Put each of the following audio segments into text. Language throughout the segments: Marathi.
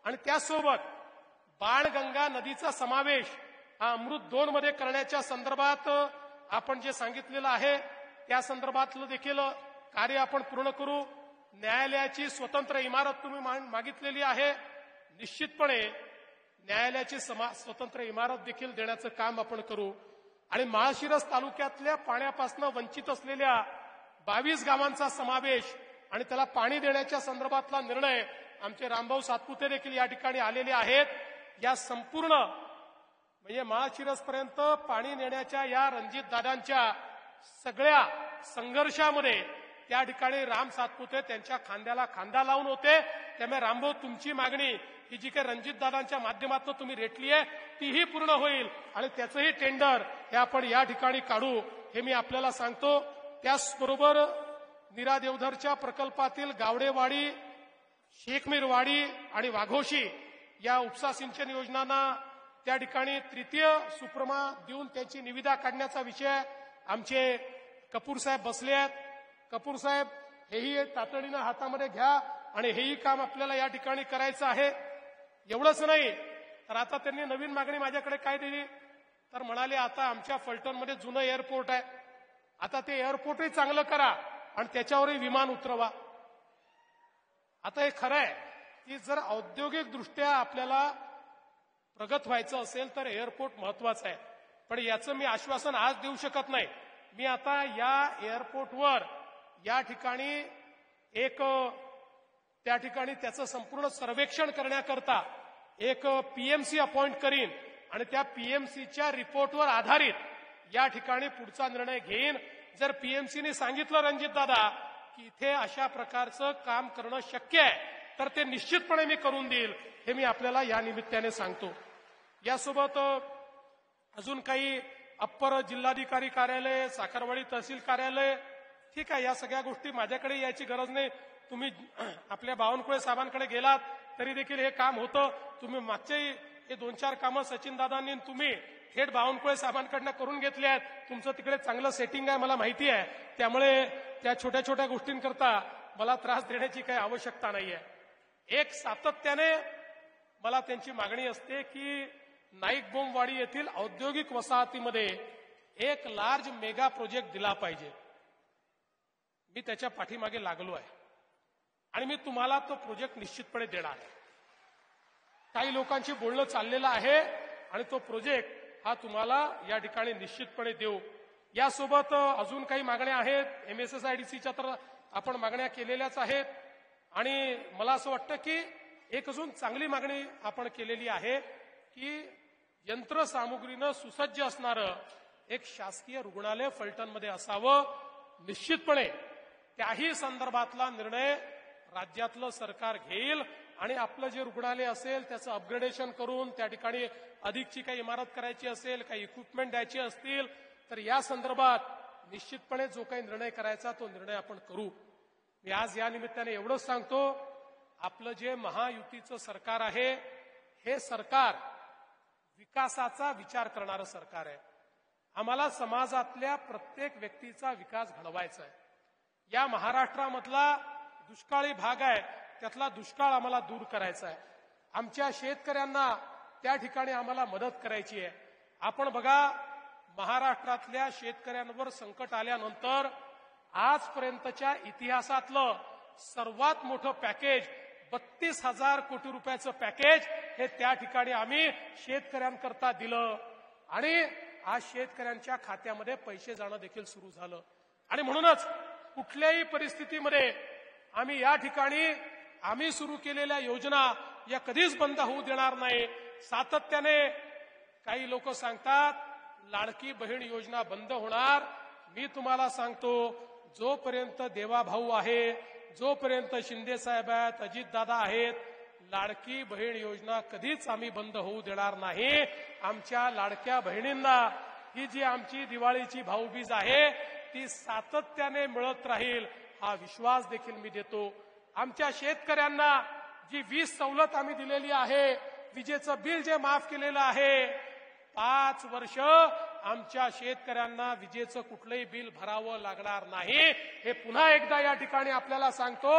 आणि त्यासोबत बाणगंगा नदीचा समावेश हा अमृत 2 मध्ये करण्याच्या संदर्भात आपण जे सांगितलेलं आहे त्या संदर्भातलं देखील कार्य आपण पूर्ण करू. न्यायालयाची स्वतंत्र इमारत तुम्ही मागितलेली आहे. निश्चितपणे न्यायालयाची स्वतंत्र इमारत देखील देण्याचं काम आपण करू. आणि माळशिरस तालुक्यातल्या पाण्यापासून वंचित असलेल्या 22 गावांचा समावेश आणि त्याला पाणी देण्याच्या संदर्भातला निर्णय आमचे रामभाऊ सातपुते देखील या ठिकाणी आलेले आहेत. या संपूर्ण म्हणजे माळशिरसपर्यंत पाणी नेण्याच्या या रणजितदादांच्या सगळ्या संघर्षामध्ये त्या ठिकाणी राम सातपुते त्यांच्या खांद्याला खांदा लावून होते. त्यामुळे रामभाऊ तुमची मागणी ही जी काही रणजितदादांच्या माध्यमातून तुम्ही रेटली आहे तीही पूर्ण होईल आणि त्याचंही टेंडर हे आपण या ठिकाणी काढू हे मी आपल्याला सांगतो. त्याचबरोबर नीरा देवधरच्या प्रकल्पातील गावडेवाडी, शेखमीरवाडी आणि वाघोशी या उपसा सिंचन योजनांना त्या ठिकाणी तृतीय सुप्रमा देऊन त्यांची निविदा काढण्याचा विषय आमचे कपूर साहेब बसले आहेत. कपूर साहेब हेही तातडीनं हातामध्ये घ्या आणि हेही काम आपल्याला या ठिकाणी करायचं आहे. एवढंच नाही तर आता त्यांनी नवीन मागणी माझ्याकडे काय दिली तर म्हणाले आता आमच्या फलटणमध्ये जुनं एअरपोर्ट आहे, आता ते एअरपोर्टही चांगलं करा आणि त्याच्यावरही विमान उतरवा. आता हे खरं आहे की जर औद्योगिक दृष्ट्या आपल्याला प्रगत व्हायचं असेल तर एअरपोर्ट महत्वाचं आहे. पण याचं मी आश्वासन आज देऊ शकत नाही. मी आता या एअरपोर्टवर या ठिकाणी त्या ठिकाणी त्याचं संपूर्ण सर्वेक्षण करण्याकरता एक पीएमसी अपॉइंट करीन आणि त्या पीएमसीच्या रिपोर्टवर आधारित या ठिकाणी पुढचा निर्णय घेईन. जर पीएमसीने सांगितलं रणजितदादा की इथे अशा प्रकारचं काम करणं शक्य आहे तर ते निश्चितपणे मी करून देईल हे मी आपल्याला या निमित्ताने सांगतो. यासोबत अजून काही अप्पर जिल्हाधिकारी कार्यालय, साखरवाडी तहसील कार्यालय, ठीक आहे, या सगळ्या गोष्टी माझ्याकडे यायची गरज नाही. तुम्ही आपल्या बावनकुळे साहेबांकडे गेलात तरी देखील हे काम होतं. तुम्ही मागच्याही हे 2-4 कामं सचिन दादांनी तुम्ही थेट बावनकुळे साहेबांकडनं करून घेतले आहेत. तुमचं तिकडे चांगलं सेटिंग आहे मला माहिती आहे. त्यामुळे त्या छोट्या छोट्या गोष्टींकरता मला त्रास देण्याची काही आवश्यकता नाहीये. एक सातत्याने मला त्यांची मागणी असते की नाईकबोमवाडी येथील औद्योगिक वसाहतीमध्ये एक लार्ज मेगा प्रोजेक्ट दिला पाहिजे. मी त्याच्या पाठीमागे लागलो आहे आणि मी तुम्हाला तो प्रोजेक्ट निश्चितपणे देणार आहे. काही लोकांची बोलणं चाललेलं आहे आणि तो प्रोजेक्ट हा तुम्हाला या ठिकाणी निश्चितपणे देऊ. यासोबत अजून काही मागण्या आहेत. MSSIDCच्या तर आपण मागण्या केलेल्याच आहेत आणि मला असं वाटतं की एक अजून चांगली मागणी आपण केलेली आहे की यंत्रसामुग्रीनं सुसज्ज असणारं एक शासकीय रुग्णालय फलटणमध्ये असावं. निश्चितपणे त्याही संदर्भातला निर्णय राज्यातलं सरकार घेईल आणि आपलं जे रुग्णालय असेल त्याचं अपग्रेडेशन करून त्या ठिकाणी अधिकची काही इमारत करायची असेल, काही इक्विपमेंट द्यायची असतील तर या संदर्भात निश्चितपणे जो काही निर्णय करायचा तो निर्णय आपण करू. मी आज या निमित्ताने एवढंच सांगतो, आपलं जे महायुतीचं सरकार आहे हे सरकार विकासाचा विचार करणारं सरकार आहे. आम्हाला समाजातल्या प्रत्येक व्यक्तीचा विकास घडवायचा आहे. या महाराष्ट्रामधला दुष्काळी भाग आहे त्यातला दुष्काळ आम्हाला दूर करायचा आहे. आमच्या शेतकऱ्यांना त्या ठिकाणी आम्हाला मदत करायची आहे. आपण बघा, महाराष्ट्रातल्या शेतकऱ्यांवर संकट आल्यानंतर आजपर्यंतच्या इतिहासातलं सर्वात मोठं पॅकेज 32,000 कोटी रुपयाचं पॅकेज हे त्या ठिकाणी आम्ही शेतकऱ्यांकरता दिलं आणि आज शेतकऱ्यांच्या खात्यामध्ये पैसे जाणं देखील सुरू झालं. आणि म्हणूनच कुठल्याही परिस्थितीमध्ये आम्ही या ठिकाणी आम्ही सुरू केलेल्या योजना या कधीच बंद होऊ देणार नाही. सातत्याने काही लोक सांगतात लाडकी बहीण योजना बंद होणार. मी तुम्हाला सांगतो, जोपर्यंत देवाभाऊ आहे, जोपर्यंत शिंदे साहेब आहेत, अजितदादा आहेत, लाडकी बहीण योजना कधीच आम्ही बंद होऊ देणार नाही. आमच्या लाडक्या बहिणींना ही जी आमची दिवाळीची भाऊबीज आहे ती सातत्याने मिळत राहील हा विश्वास देखील मी देतो. आमच्या शेतकऱ्यांना जी वीज सवलत आम्ही दिलेली आहे, विजेचं बिल जे माफ केलेलं आहे, 5 वर्ष आमच्या शेतकऱ्यांना विजेचं कुठलंही बिल भरावं लागणार नाही हे पुन्हा एकदा या ठिकाणी आपल्याला सांगतो.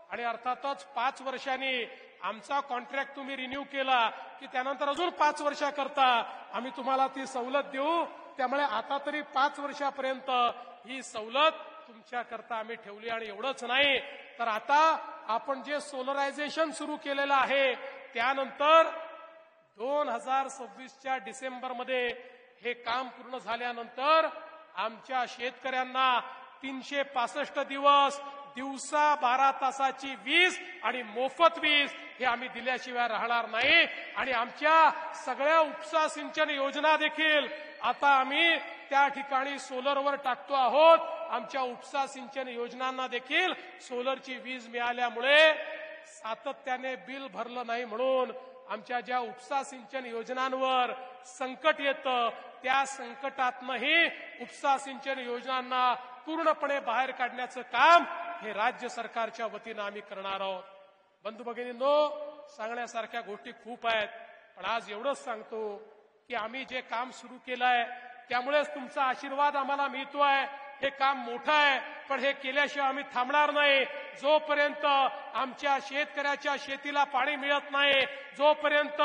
आणि अर्थातच 5 वर्षांनी आमचा कॉन्ट्रॅक्ट तुम्ही रिन्यू केला की त्यानंतर अजून 5 वर्षाकरता आम्ही तुम्हाला ती सवलत देऊ. त्यामुळे आता तरी 5 वर्षापर्यंत ही सवलत तुमच्याकरता आम्ही ठेवली. आणि एवढंच नाही तर आता आपण जे सोलरायझेशन सुरू केलेलं आहे त्यानंतर 2026च्या डिसेंबरमध्ये हे काम पूर्ण झाल्यानंतर आमच्या शेतकऱ्यांना 365 दिवस दिवसा 12 तासाची वीज आणि मोफत वीज हे आम्ही दिल्याशिवाय राहणार नाही. आणि आमच्या सगळ्या उपसा सिंचन योजना देखील आता आम्ही त्या ठिकाणी सोलरवर टाकतो आहोत. आमच्या उपसा सिंचन योजनांना देखील सोलरची वीज मिळाल्यामुळे सातत्याने बिल भरलं नाही म्हणून आमच्या ज्या उपसा सिंचन योजनांवर संकट येतं त्या संकटातनंही उपसा सिंचन योजनांना पूर्णपणे बाहेर काढण्याचं काम हे राज्य सरकारच्या वतीनं आम्ही करणार आहोत. बंधू भगिनींनो, सांगण्यासारख्या गोष्टी खूप आहेत, पण आज एवढंच सांगतो की आम्ही जे काम सुरू केलंय त्यामुळेच तुमचा आशीर्वाद आम्हाला मिळतोय. हे काम मोठं आहे, पण हे केल्याशिवाय आम्ही थांबणार नाही. जोपर्यंत आमच्या शेतकऱ्याच्या शेतीला पाणी मिळत नाही, जोपर्यंत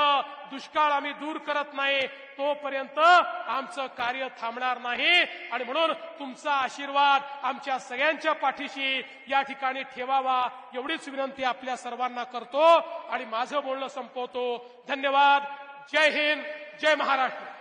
दुष्काळ आम्ही दूर करत नाही, तोपर्यंत आमचं कार्य थांबणार नाही. आणि म्हणून तुमचा आशीर्वाद आमच्या सगळ्यांच्या पाठीशी या ठिकाणी ठेवावा एवढीच विनंती आपल्या सर्वांना करतो आणि माझं बोलणं संपवतो. धन्यवाद. जय हिंद, जय महाराष्ट्र.